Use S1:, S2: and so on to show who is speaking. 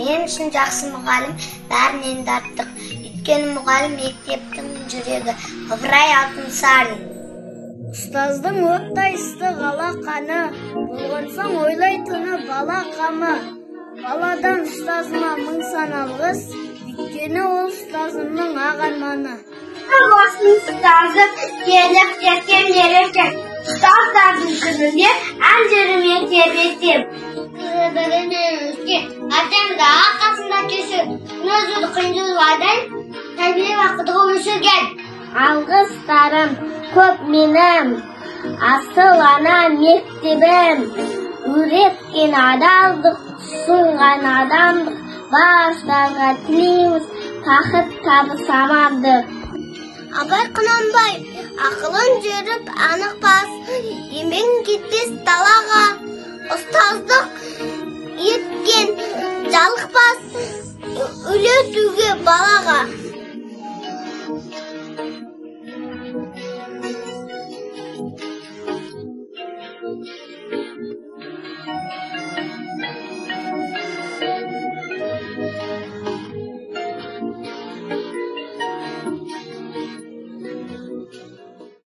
S1: Мен үшін жақсы мұғалім бәрінен де артық. Өйткені мұғалім мектептің жүрегі. Ыбырай Алтынсарин.
S2: Ұстаздың оттай ыстық алақаны, болған соң ойлайтыны бала қамы. Баладан ұстазыма мың сан алғыс, өйткені ол ұстазымның ақ арманы.
S1: Осының ұстазы келіп кеткен ерекең. Ұстаздардың күнінде ән жүріме тербетем. Бірінен өскен, атемді арқасында кесіп, өзі қиындылардан тәрбие уақытығы өсірген.
S2: Алғыстарым көп менің, асыл ана мектебім. Үйреткен адалдық, сұнған адамдық, баршаларға тілейміз бақыт табыс амандық.
S1: Абай Құнанбай, ақылын жүріп анық бас, еңбегің кетпес далаға, ұстаздық еткен жалықпас, үлесуге балаға.